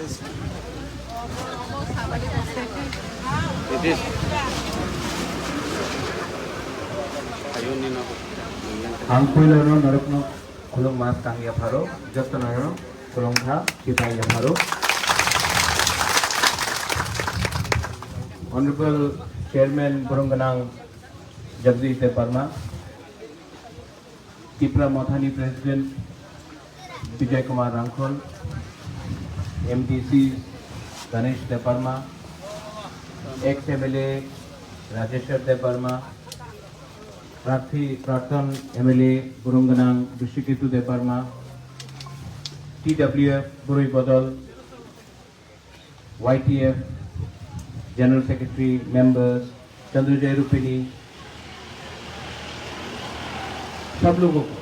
Ang puilano narokno kulong mas tangi aparo, josto narokno kulong tha kitai aparo. Honorable Chairman Burunganang Jagdish Deparma, Tipra Mathani President Vijay Kumar Rangkhol, MDC Ganesh Deparma, ex-MLA Rajeshwar Deparma, प्रार्थन MLA Burunganang Dushiketu Deparma, TWF Burui Bodol, YTF General Secretary members, Chandrajay रूपिनी, सब लोगों को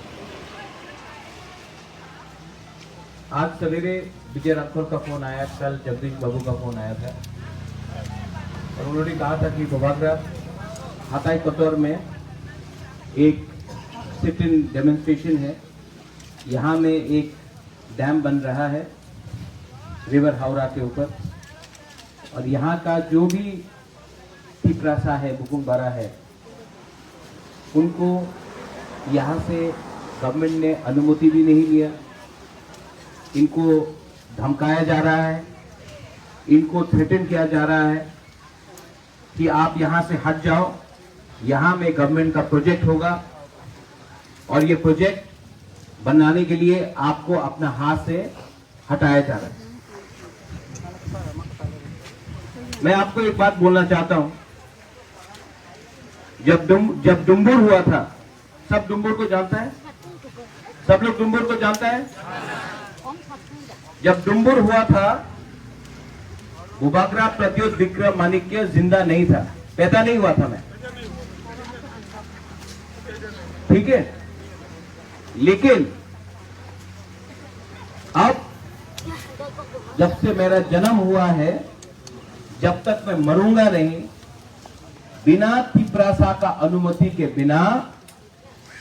आज सवेरे विजय राठौर का phone आया, कल जगदीश बाबू का phone आया था और उन्होंने कहा था कि बबागरा हाताई कतौर में एक सिट इन डेमोन्स्ट्रेशन है, यहाँ में एक डैम बन रहा है रिवर हावड़ा के ऊपर और यहाँ का जो भी तिपरासा है, बुकुंगबारा है, उनको यहाँ से गवर्नमेंट ने अनुमति भी नहीं लिया, इनको धमकाया जा रहा है, इनको थ्रेटन किया जा रहा है कि आप यहाँ से हट जाओ, यहाँ में गवर्नमेंट का प्रोजेक्ट होगा और ये प्रोजेक्ट बनाने के लिए आपको अपना हाथ से हटाया जा रहा है। मैं आपको एक बात बोलना चाहता हूं, जब डुम्बुर हुआ था, सब डुम्बुर को जानता है, सब लोग डुम्बुर को जानता है। जब डुम्बुर हुआ था, बुबागरा प्रत्युत विक्रम माणिक्य जिंदा नहीं था, पैदा नहीं हुआ था मैं, ठीक है। लेकिन अब जब से मेरा जन्म हुआ है, जब तक मैं मरूंगा नहीं, बिना तिपरासा का अनुमति के बिना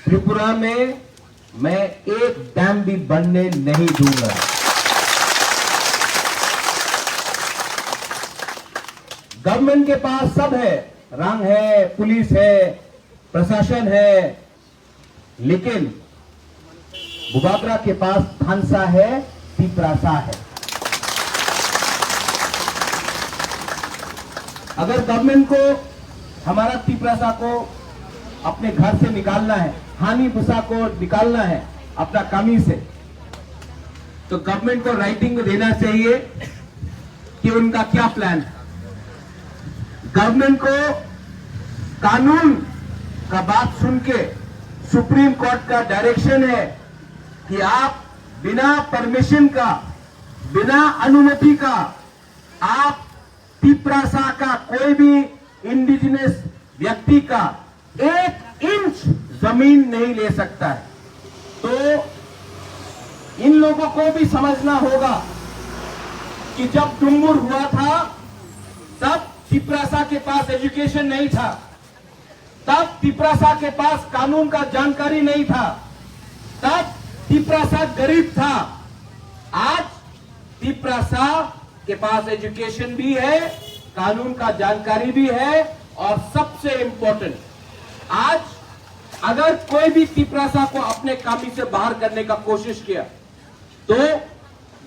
त्रिपुरा में मैं एक डैम भी बनने नहीं दूंगा। गवर्नमेंट के पास सब है, रंग है, पुलिस है, प्रशासन है, लेकिन बुबागरा के पास थानसा है, तिपरासा है। अगर गवर्नमेंट को हमारा तिपरासा को अपने घर से निकालना है, हानि भूसा को निकालना है अपना कमी से, तो गवर्नमेंट को राइटिंग में देना चाहिए कि उनका क्या प्लान है। गवर्नमेंट को कानून का बात सुन के सुप्रीम कोर्ट का डायरेक्शन है कि आप बिना परमिशन का, बिना अनुमति का, आप तिपरासा का कोई भी इंडिजिनस व्यक्ति का 1 इंच जमीन नहीं ले सकता है। तो इन लोगों को भी समझना होगा कि जब डुम्बुर हुआ था, तब तिपरासा के पास एजुकेशन नहीं था, तब तिपरासा के पास कानून का जानकारी नहीं था, तब तिपरासा गरीब था। आज तिपरासा के पास एजुकेशन भी है, कानून का जानकारी भी है और सबसे इंपॉर्टेंट, आज अगर कोई भी तिपरासा को अपने कामी से बाहर करने का कोशिश किया तो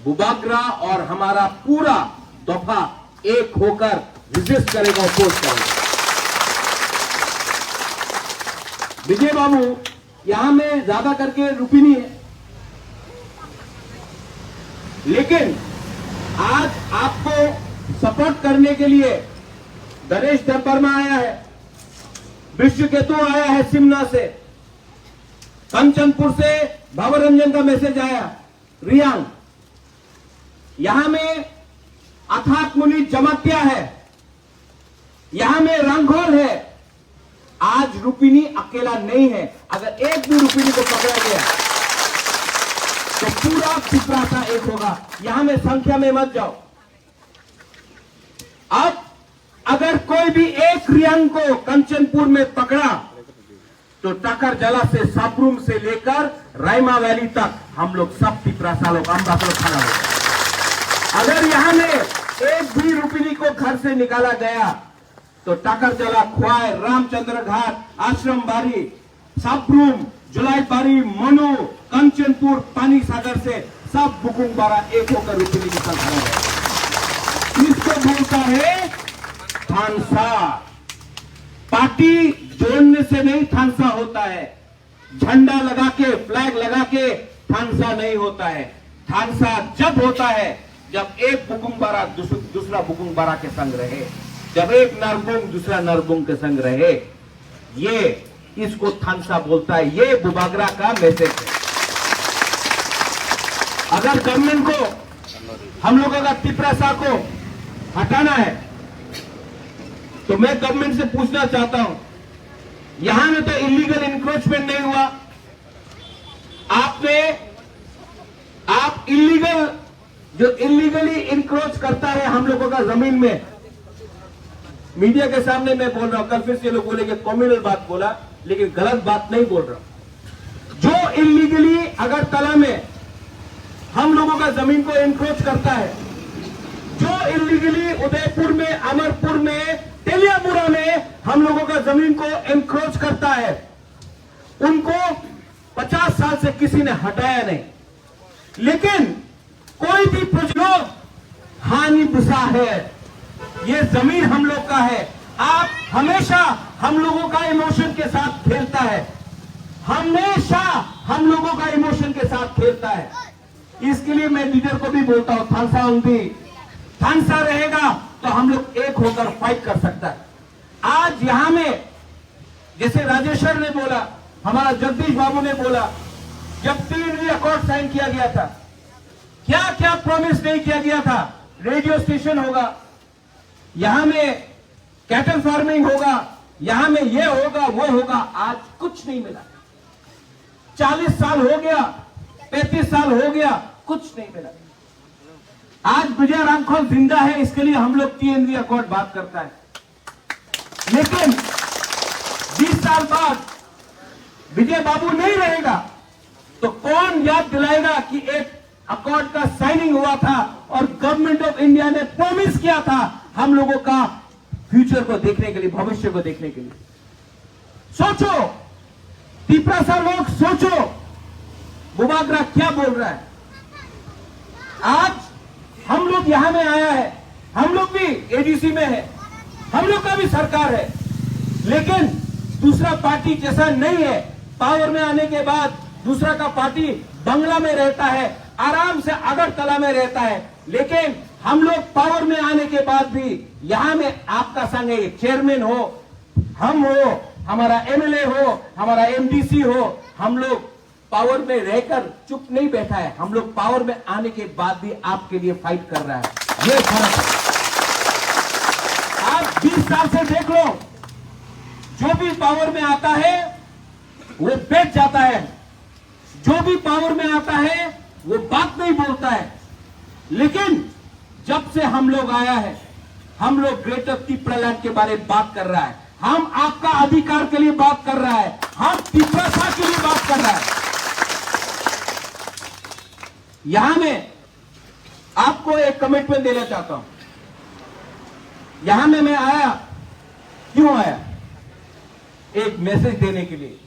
बुबागरा और हमारा पूरा दफा एक होकर रिजिस्ट करेगा, अपोज करेगा। विजय बाबू यहां में ज्यादा करके रूपिनी है, लेकिन आज आपको सपोर्ट करने के लिए गणेश देवबर्मा आया है, विश्वकेतु आया है सिमना से, कंचनपुर से भावरंजन का मैसेज आया, रियांग, यहां में अथाक मुनि जमात्या है, यहां में रंघोल है। आज रूपिनी अकेला नहीं है, अगर एक भी रूपिनी को पकड़ा गया तो पूरा तिपरासा एक होगा। यहां में संख्या में मत जाओ। अब अगर कोई भी एक रियांग को कंचनपुर में पकड़ा तो टाकर जला से साबरूम से लेकर रायमा वैली तक हम लोग सब तिपरासा लोग, हम लोग खड़ा होगा। अगर यहाँ में एक भी रुपनी को घर से निकाला गया तो टाकरजला, ख्वाय, रामचंद्र घाट, आश्रम बारी, साब्रूम, जुलाई बारी, मनु, कंचनपुर, पानी सागर से सब बुकुंग बारा एक होकर रुपनी निकल रहे हैं। इसको बोलता है थानसा। पार्टी जोड़ने से नहीं थानसा होता है, झंडा लगा के, फ्लैग लगा के थानसा नहीं होता है। थानसा जब होता है जब एक बुकुंग बारा दूसरा बुकुंग बारा के संग रहे, जब एक नरबुंग दूसरा नरबुंग के संग रहे, ये इसको थानसा बोलता है। ये बुबागरा का मैसेज है। अगर गवर्नमेंट को, हम लोगों का तिपरासा को हटाना है तो मैं गवर्नमेंट से पूछना चाहता हूं, यहां में तो इलीगल इंक्रोचमेंट नहीं हुआ। आप इलीगल, जो इलीगली इंक्रोच करता है हम लोगों का जमीन में, मीडिया के सामने मैं बोल रहा हूं, कल फिर से लोग बोलेंगे कॉम्युनल बात बोला, लेकिन गलत बात नहीं बोल रहा। जो इलीगली अगरतला में हम लोगों का जमीन को इंक्रोच करता है, जो इलीगली उदयपुर में, अमरपुर में, तेलियामुरा में हम लोगों का जमीन को इंक्रोच करता है, उनको 50 साल से किसी ने हटाया नहीं। लेकिन कोई भी प्रोजेक्ट हानि बुसा है, ये जमीन हम लोग का है। आप हमेशा हम लोगों का इमोशन के साथ खेलता है, हमेशा हम लोगों का इमोशन के साथ खेलता है। इसके लिए मैं लीडर को भी बोलता हूं, थानसा उंदी, थानसा रहेगा तो हम लोग एक होकर फाइट कर सकता है। आज यहां में जैसे राजेश्वर ने बोला, हमारा जगदीश बाबू ने बोला, जब 3 अकॉर्ड साइन किया गया था, क्या क्या प्रॉमिस नहीं किया गया था। रेडियो स्टेशन होगा, यहां में कैटल फार्मिंग होगा, यहां में ये होगा वो होगा, आज कुछ नहीं मिला। 40 साल हो गया, 35 साल हो गया, कुछ नहीं मिला। आज विजय रामखोल जिंदा है, इसके लिए हम लोग TNV अकॉर्ड बात करता है। लेकिन 20 साल बाद विजय बाबू नहीं रहेगा तो कौन याद दिलाएगा कि एक अकॉर्ड का साइनिंग हुआ था और गवर्नमेंट ऑफ इंडिया ने प्रॉमिस किया था हम लोगों का फ्यूचर को देखने के लिए, भविष्य को देखने के लिए। सोचो, तिपरासा लोग सोचो, बुबागरा क्या बोल रहा है। आज हम लोग यहां में आया है, हम लोग भी ADC में है, हम लोग का भी सरकार है, लेकिन दूसरा पार्टी जैसा नहीं है। पावर में आने के बाद दूसरा का पार्टी बंगला में रहता है, आराम से अगरतला में रहता है, लेकिन हम लोग पावर में आने के बाद भी यहां में आपका संग है, चेयरमैन हो, हम हो, हमारा MLA हो, हमारा MDC हो, हम लोग पावर में रहकर चुप नहीं बैठा है, हम लोग पावर में आने के बाद भी आपके लिए फाइट कर रहा है। ये फर्क है। आप 20 साल से देख लो, जो भी पावर में आता है वो बैठ जाता है, जो भी पावर में आता है वो बात नहीं बोलता है। लेकिन जब से हम लोग आया है, हम लोग ग्रेटर तिपरालैंड के बारे में बात कर रहा है, हम आपका अधिकार के लिए बात कर रहा है, हम तिपरासा के लिए बात कर रहा है। यहां में आपको एक कमिटमेंट देना चाहता हूं। यहां में मैं आया, क्यों आया? एक मैसेज देने के लिए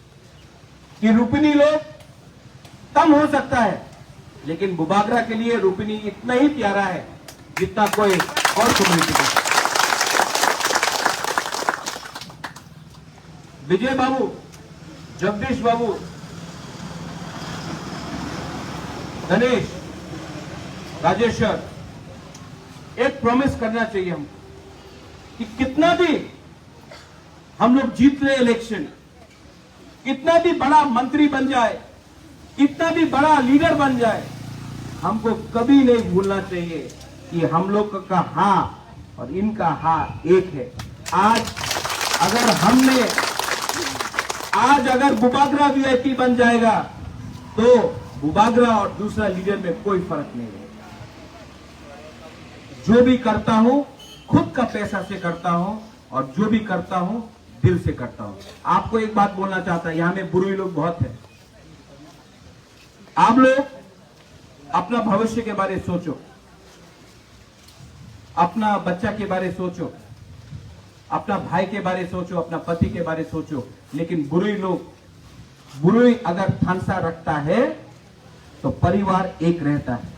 कि रुपनी लोग कम हो सकता है, लेकिन बुबागरा के लिए रुपनी इतना ही प्यारा है जितना कोई और कम्युनिटी का। विजय बाबू, जगदीश बाबू, गणेश, राजेश्वर, एक प्रॉमिस करना चाहिए हमको कि कितना भी हम लोग जीत ले इलेक्शन, कितना भी बड़ा मंत्री बन जाए, कितना भी बड़ा लीडर बन जाए, हमको कभी नहीं भूलना चाहिए कि हम लोग का हाँ और इनका हाँ एक है। आज अगर बुबागरा VIP बन जाएगा तो बुबागरा और दूसरा लीडर में कोई फर्क नहीं है। जो भी करता हूं खुद का पैसा से करता हूं और जो भी करता हूं दिल से करता हूं। आपको एक बात बोलना चाहता हूं, यहां में बुरुई लोग बहुत हैं। आप लोग अपना भविष्य के बारे में सोचो। अपना बच्चा के बारे सोचो, अपना भाई के बारे सोचो, अपना पति के बारे सोचो, लेकिन बुरुई अगर थानसा रखता है तो परिवार एक रहता है।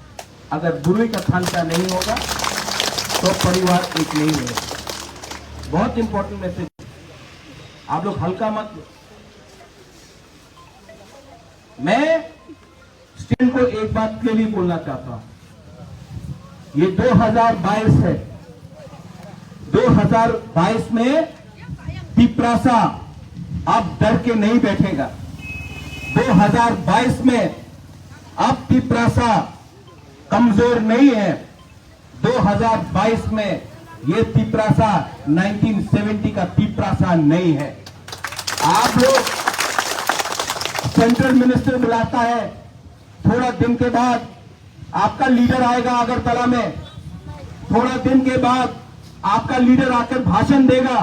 अगर बुरुई का थानसा नहीं होगा तो परिवार एक नहीं रहेगा। बहुत इंपॉर्टेंट मैसेज, आप लोग हल्का मत लो। मैं स्टूडेंट को एक बात के लिए बोलना चाहता हूं, ये 2022 है, 2022 में पिपरासा अब डर के नहीं बैठेगा। 2022 में अब पिपरासा कमजोर नहीं है। 2022 में ये पिपरासा 1970 का पिपरासा नहीं है। आप लोग सेंट्रल मिनिस्टर बुलाता है, थोड़ा दिन के बाद आपका लीडर आएगा अगरतला में, थोड़ा दिन के बाद आपका लीडर आकर भाषण देगा,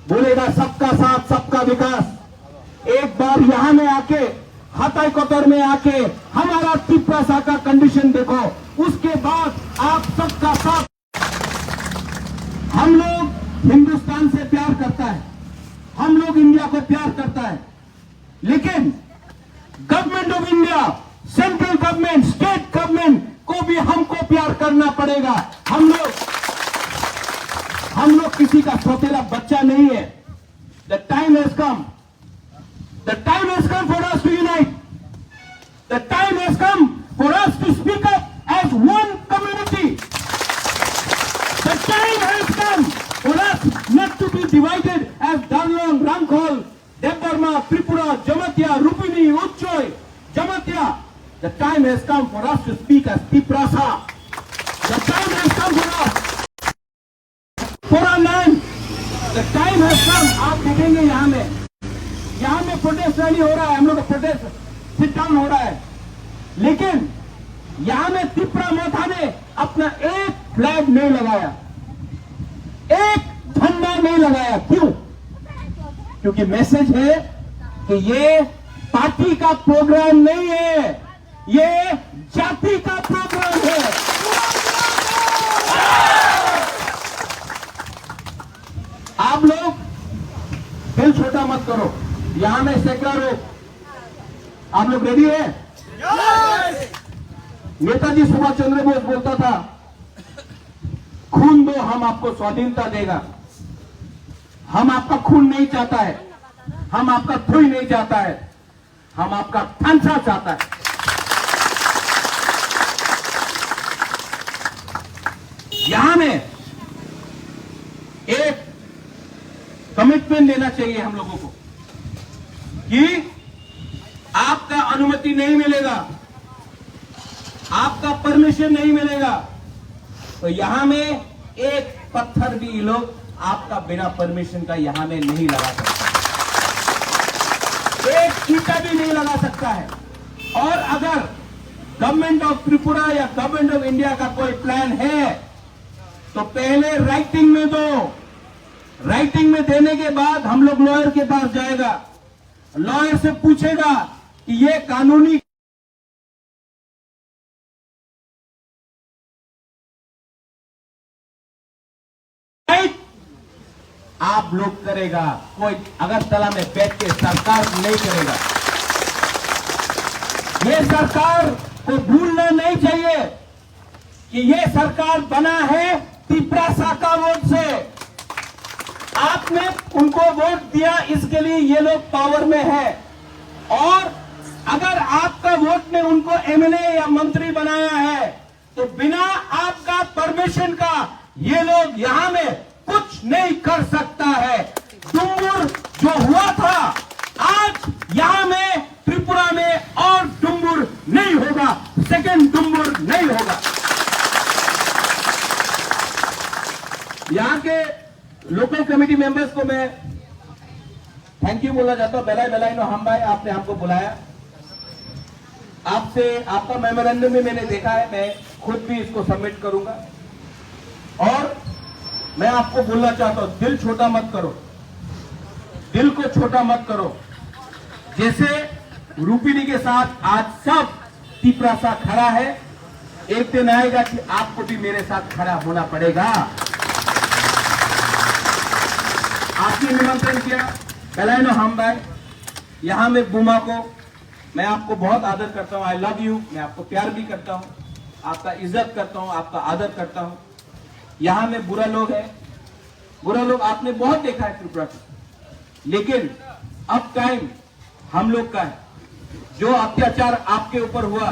बोलेगा सबका साथ सबका विकास। एक बार यहां में आके, हताई कोतर में आके हमारा पिपरासा का कंडीशन देखो, उसके बाद आप सबका साथ। हम लोग हिंदुस्तान से प्यार करता है, हम लोग इंडिया को प्यार करता है, लेकिन government of India, central government, state government को भी हमको प्यार करना पड़ेगा। हम लोग किसी का सौतेला बच्चा नहीं है। The time has come, the time has come for us to unite, the time has come for us to speak up as one community, the time has come for us not to be divided as Darlong, Rangkhol, Debbarma, Tripura, Jamatia, Rupini, Uchoi, Jamatia. The time has come for us to speak as Piprasa. The time has come for us, for our land. The time has come. आप देखेंगे यहाँ में protest rally हो रहा है, हम लोग का प्रोटेस्ट सिट डाउन हो रहा है, लेकिन यहाँ में त्रिपुरा मोथा ने अपना एक फ्लैग नहीं लगाया, एक झंडा नहीं लगाया। क्यों? क्योंकि मैसेज है कि ये पार्टी का प्रोग्राम नहीं है, ये जाति का प्रोग्राम है। आप लोग दिल छोटा मत करो, यहां में सैकड़ा लोग, आप लोग रेडी है? नेताजी सुभाष चंद्र बोस बोलता था, खून दो हम आपको स्वाधीनता देगा। हम आपका खून नहीं चाहता है, हम आपका थुई नहीं चाहता है, हम आपका थानसा चाहता है। यहां में एक कमिटमेंट लेना चाहिए हम लोगों को कि आपका अनुमति नहीं मिलेगा, आपका परमिशन नहीं मिलेगा, तो यहां में एक पत्थर भी ये लोग आपका बिना परमिशन का यहां में नहीं लगा सकता, एक ईंटा भी नहीं लगा सकता है। और अगर गवर्नमेंट ऑफ त्रिपुरा या गवर्नमेंट ऑफ इंडिया का कोई प्लान है तो पहले राइटिंग में दो, राइटिंग में देने के बाद हम लोग लॉयर के पास जाएगा, लॉयर से पूछेगा कि ये कानूनी आप लोग करेगा, कोई अगरतला में बैठ के सरकार नहीं करेगा। ये सरकार को भूलना नहीं चाहिए कि ये सरकार बना है पिपरासा का वोट से। आपने उनको वोट दिया, इसके लिए ये लोग पावर में है, और अगर आपका वोट ने उनको एमएलए या मंत्री बनाया है तो बिना आपका परमिशन का ये लोग यहां में कुछ नहीं कर सकता है। डुम्बुर जो हुआ था, आज यहां में त्रिपुरा में और डुम्बुर नहीं होगा, सेकंड डुम्बुर नहीं होगा। यहां के लोकल कमेटी मेंबर्स को मैं थैंक यू बोलना चाहता हूं। बेलाई नो हम भाई, आपने हमको बुलाया, आपसे आपका मेमोरेंडम भी मैंने देखा है, मैं खुद भी इसको सबमिट करूंगा। और मैं आपको बोलना चाहता हूं, दिल छोटा मत करो, दिल को छोटा मत करो। जैसे रूपिनी के साथ आज सब पिपरासा खड़ा है, एक दिन आएगा कि आपको भी मेरे साथ खड़ा होना पड़ेगा। आपने निमंत्रण किया, कलाइनो हम भाई, यहां में बुमा को मैं आपको बहुत आदर करता हूं, आई लव यू, मैं आपको प्यार भी करता हूं, आपका इज्जत करता हूं, आपका आदर करता हूं। यहां में बुरा लोग है, बुरा लोग आपने बहुत देखा है त्रिपुरा का, लेकिन अब टाइम हम लोग का है। जो अत्याचार आपके ऊपर हुआ,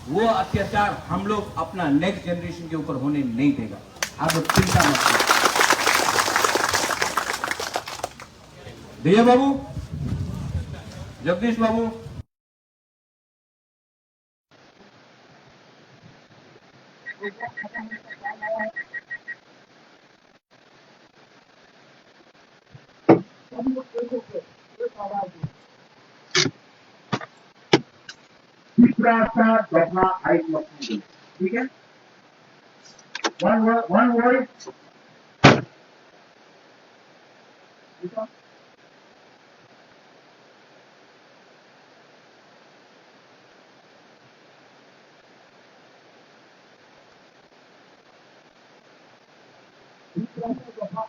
वो अत्याचार हम लोग अपना नेक्स्ट जनरेशन के ऊपर होने नहीं देगा। आप लोग चिंता मत करिए। भैया बाबू, जगदीश बाबू, तीसरा सा दफा आई मत, ठीक है, वन वर्ड, तीसरा सा दफा